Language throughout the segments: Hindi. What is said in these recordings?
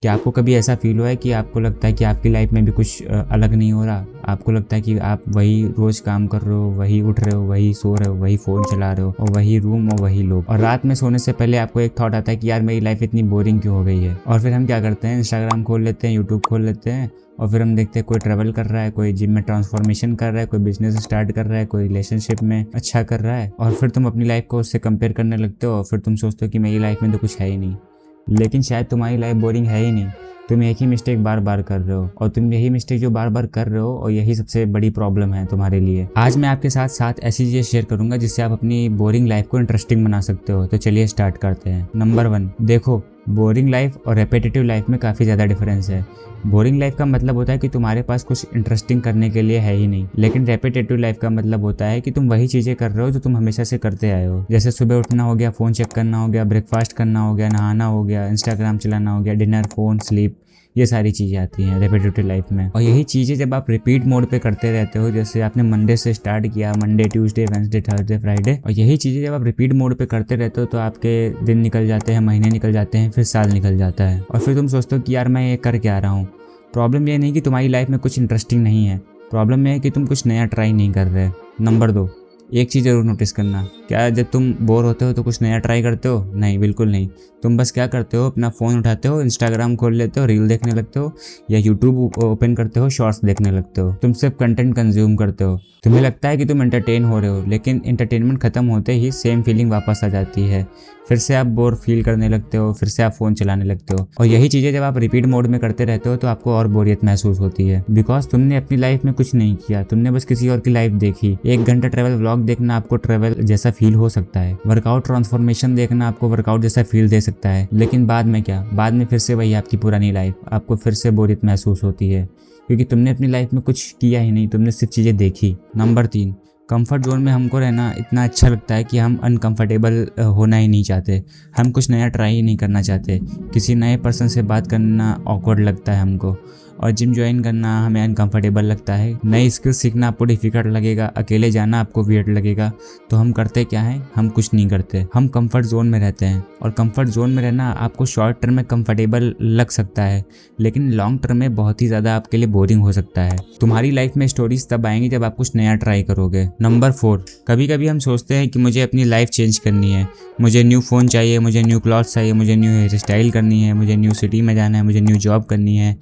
क्या आपको कभी ऐसा फील हुआ है कि आपको लगता है कि आपकी लाइफ में भी कुछ अलग नहीं हो रहा? आपको लगता है कि आप वही रोज़ काम कर रहे हो, वही उठ रहे हो, वही सो रहे हो, वही फ़ोन चला रहे हो और वही रूम और वही लोग, और रात में सोने से पहले आपको एक थॉट आता है कि यार मेरी लाइफ इतनी बोरिंग क्यों हो गई है। और फिर हम क्या करते हैं, इंस्टाग्राम खोल लेते हैं, यूट्यूब खोल लेते हैं और फिर हम देखते हैं कोई ट्रैवल कर रहा है, कोई जिम में ट्रांसफॉर्मेशन कर रहा है, कोई बिजनेस स्टार्ट कर रहा है, कोई रिलेशनशिप में अच्छा कर रहा है, और फिर तुम अपनी लाइफ को उससे कंपेयर करने लगते हो और फिर तुम सोचते हो कि मेरी लाइफ में तो कुछ है ही नहीं। लेकिन शायद तुम्हारी लाइफ बोरिंग है ही नहीं, तुम एक ही मिस्टेक बार बार कर रहे हो और तुम यही मिस्टेक जो बार बार कर रहे हो और यही सबसे बड़ी प्रॉब्लम है तुम्हारे लिए। आज मैं आपके साथ 7 ऐसी चीज़ें शेयर करूंगा जिससे आप अपनी बोरिंग लाइफ को इंटरेस्टिंग बना सकते हो। तो चलिए स्टार्ट करते हैं। नंबर 1, देखो बोरिंग लाइफ और रेपिटेटिव लाइफ में काफ़ी ज़्यादा डिफरेंस है। बोरिंग लाइफ का मतलब होता है कि तुम्हारे पास कुछ इंटरेस्टिंग करने के लिए है ही नहीं, लेकिन रेपिटेटिव लाइफ का मतलब होता है कि तुम वही चीज़ें कर रहे हो जो तुम हमेशा से करते आए हो। जैसे सुबह उठना हो गया, फ़ोन चेक करना हो गया, ब्रेकफास्ट करना हो गया, नहाना हो गया, इंस्टाग्राम चलाना हो गया, डिनर, फ़ोन, स्लीप, ये सारी चीज़ें आती हैं रेपिटेटिव लाइफ में। और यही चीज़ें जब आप रिपीट मोड पे करते रहते हो, जैसे आपने मंडे से स्टार्ट किया, Monday, Tuesday, Wednesday, Thursday, Friday, और यही चीज़ें जब आप रिपीट मोड पे करते रहते हो तो आपके दिन निकल जाते हैं, महीने निकल जाते हैं, फिर साल निकल जाता है और फिर तुम सोचते हो कि यार मैं ये कर क्या रहा हूँ। प्रॉब्लम ये नहीं कि तुम्हारी लाइफ में कुछ इंटरेस्टिंग नहीं है, प्रॉब्लम ये है कि तुम कुछ नया ट्राई नहीं कर रहे। नंबर 2, एक चीज़ ज़रूर नोटिस करना, क्या जब तुम बोर होते हो तो कुछ नया ट्राई करते हो? नहीं, बिल्कुल नहीं। तुम बस क्या करते हो, अपना फ़ोन उठाते हो, इंस्टाग्राम खोल लेते हो, रील देखने लगते हो या यूट्यूब ओपन करते हो, शॉर्ट्स देखने लगते हो। तुम सिर्फ कंटेंट कंज्यूम करते हो। तुम्हें लगता है कि तुम एंटरटेन हो रहे हो, लेकिन एंटरटेनमेंट ख़त्म होते ही सेम फीलिंग वापस आ जाती है। फिर से आप बोर फील करने लगते हो, फिर से आप फ़ोन चलाने लगते हो। और यही चीज़ें जब आप रिपीट मोड में करते रहते हो तो आपको और बोरियत महसूस होती है, बिकॉज तुमने अपनी लाइफ में कुछ नहीं किया, तुमने बस किसी और की लाइफ देखी। 1 घंटा ट्रैवल व्लॉग देखना आपको ट्रैवल जैसा फील हो सकता है, वर्कआउट ट्रांसफॉर्मेशन देखना आपको वर्कआउट जैसा फील दे सकता है, लेकिन बाद में क्या, बाद में फिर से वही आपकी पुरानी लाइफ, आपको फिर से बोरियत महसूस होती है क्योंकि तुमने अपनी लाइफ में कुछ किया ही नहीं, तुमने सिर्फ चीज़ें देखी। नंबर 3, कंफर्ट जोन में हमको रहना इतना अच्छा लगता है कि हम अनकंफर्टेबल होना ही नहीं चाहते, हम कुछ नया ट्राई ही नहीं करना चाहते। किसी नए पर्सन से बात करना ऑकवर्ड लगता है हमको, और जिम ज्वाइन करना हमें अनकंफर्टेबल लगता है। नई स्किल सीखना आपको डिफिकल्ट लगेगा, अकेले जाना आपको वियर्ड लगेगा। तो हम करते क्या हैं, हम कुछ नहीं करते, हम कंफर्ट जोन में रहते हैं। और कंफर्ट जोन में रहना आपको शॉर्ट टर्म में कंफर्टेबल लग सकता है, लेकिन लॉन्ग टर्म में बहुत ही ज़्यादा आपके लिए बोरिंग हो सकता है। तुम्हारी लाइफ में स्टोरीज तब आएंगी जब आप कुछ नया ट्राई करोगे। नंबर 4, कभी कभी हम सोचते हैं कि मुझे अपनी लाइफ चेंज करनी है, मुझे न्यू फ़ोन चाहिए, मुझे न्यू क्लॉथ्स चाहिए, मुझे न्यू हेयर स्टाइल करनी है, मुझे न्यू सिटी में जाना है, मुझे न्यू जॉब करनी है,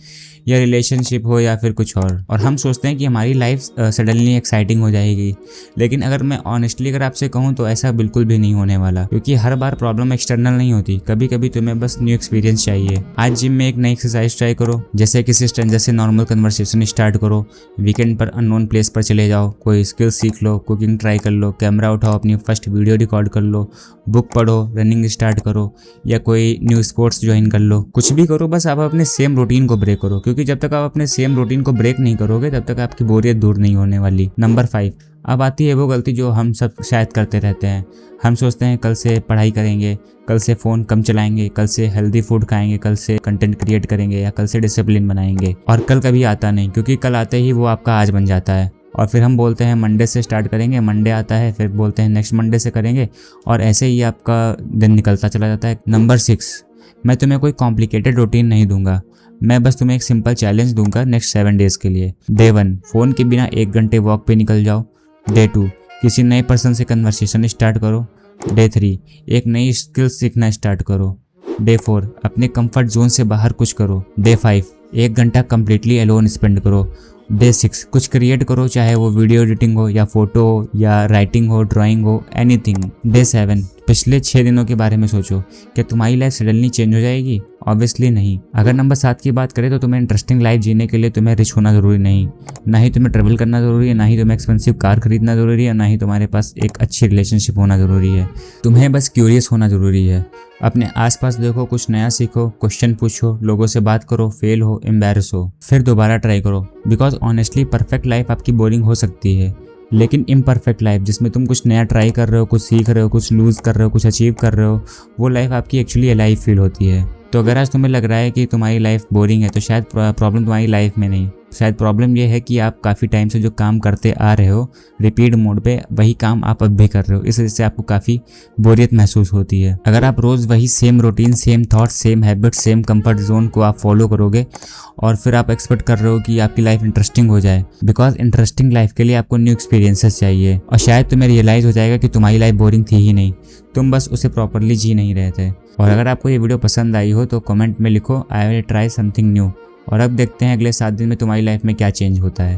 या रिलेशनशिप हो या फिर कुछ और हम सोचते हैं कि हमारी लाइफ सडनली एक्साइटिंग हो जाएगी। लेकिन अगर मैं ऑनेस्टली अगर आपसे कहूँ तो ऐसा बिल्कुल भी नहीं होने वाला, क्योंकि हर बार प्रॉब्लम एक्सटर्नल नहीं होती, कभी कभी तुम्हें बस न्यू एक्सपीरियंस चाहिए। आज जिम में एक नई एक्सरसाइज ट्राई करो, जैसे किसी स्ट्रेंजर से नॉर्मल कन्वर्सेशन स्टार्ट करो, वीकेंड पर अननोन प्लेस पर चले जाओ, कोई स्किल सीख लो, कुकिंग ट्राई कर लो, कैमरा उठाओ, अपनी फर्स्ट वीडियो रिकॉर्ड कर लो, बुक पढ़ो, रनिंग स्टार्ट करो या कोई न्यू स्पोर्ट्स ज्वाइन कर लो। कुछ भी करो, बस आप अपने सेम रूटीन को ब्रेक करो, क्योंकि जब तक आप अपने सेम रूटीन को ब्रेक नहीं करोगे तब तक आपकी बोरियत दूर नहीं होने वाली। नंबर 5, अब आती है वो गलती जो हम सब शायद करते रहते हैं। हम सोचते हैं कल से पढ़ाई करेंगे, कल से फ़ोन कम चलाएंगे, कल से हेल्दी फूड खाएंगे, कल से कंटेंट क्रिएट करेंगे या कल से डिसिप्लिन बनाएंगे, और कल कभी आता नहीं, क्योंकि कल आते ही वो आपका आज बन जाता है। और फिर हम बोलते हैं मंडे से स्टार्ट करेंगे, मंडे आता है, फिर बोलते हैं नेक्स्ट मंडे से करेंगे, और ऐसे ही आपका दिन निकलता चला जाता है। नंबर 6, मैं तुम्हें कोई कॉम्प्लिकेटेड रूटीन नहीं दूंगा, मैं बस तुम्हें एक सिंपल चैलेंज दूंगा नेक्स्ट 7 डेज़ के लिए। डे 1, फ़ोन के बिना 1 घंटे वॉक पे निकल जाओ। डे 2, किसी नए पर्सन से कन्वर्सेशन स्टार्ट करो। डे 3, एक नई स्किल सीखना स्टार्ट करो। डे 4, अपने कंफर्ट जोन से बाहर कुछ करो। डे 5, 1 घंटा कम्प्लीटली अलोन स्पेंड करो। डे 6, कुछ क्रिएट करो, चाहे वो वीडियो एडिटिंग हो या फोटो हो या राइटिंग हो, ड्राइंग हो, एनीथिंग। डे 7, पिछले 6 दिनों के बारे में सोचो, क्या तुम्हारी लाइफ सडनली चेंज हो जाएगी? ऑब्वियसली नहीं। अगर नंबर 7 की बात करें तो तुम्हें इंटरेस्टिंग लाइफ जीने के लिए तुम्हें रिच होना ज़रूरी नहीं, ना ही तुम्हें ट्रेवल करना ज़रूरी है, ना ही तुम्हें एक्सपेंसिव कार खरीदना ज़रूरी है, ना ही तुम्हारे पास एक अच्छी रिलेशनशिप होना ज़रूरी है। तुम्हें बस क्यूरियस होना ज़रूरी है। अपने आसपास देखो, कुछ नया सीखो, क्वेश्चन पूछो, लोगों से बात करो, फेल हो, एम्बैरस हो, फिर दोबारा ट्राई करो। बिकॉज ऑनेस्टली परफेक्ट लाइफ आपकी बोरिंग हो सकती है, लेकिन इम्परफेक्ट लाइफ जिसमें तुम कुछ नया ट्राई कर रहे हो, कुछ सीख रहे हो, कुछ लूज़ कर रहे हो, कुछ अचीव कर रहे हो, वो लाइफ आपकी एक्चुअली अलाइव फील होती है। तो अगर आज तुम्हें लग रहा है कि तुम्हारी लाइफ बोरिंग है तो शायद प्रॉब्लम तुम्हारी लाइफ में नहीं, शायद प्रॉब्लम ये है कि आप काफ़ी टाइम से जो काम करते आ रहे हो रिपीट मोड पे, वही काम आप अब भी कर रहे हो, इस वजह से आपको काफ़ी बोरियत महसूस होती है। अगर आप रोज़ वही same routine, same thought, same habit, same comfort zone को आप फॉलो करोगे और फिर आप एक्सपेक्ट कर रहे हो कि आपकी लाइफ इंटरेस्टिंग हो जाए, बिकॉज इंटरेस्टिंग लाइफ के लिए आपको न्यू एक्सपीरियंसेस चाहिए और शायद तुम्हें रियलाइज़ हो जाएगा कि तुम्हारी लाइफ बोरिंग थी ही नहीं, तुम बस उसे प्रॉपरली जी नहीं रहे थे। और अगर आपको ये वीडियो पसंद आई हो तो कमेंट में लिखो I will try something new. और अब देखते हैं अगले 7 दिन में तुम्हारी लाइफ में क्या चेंज होता है।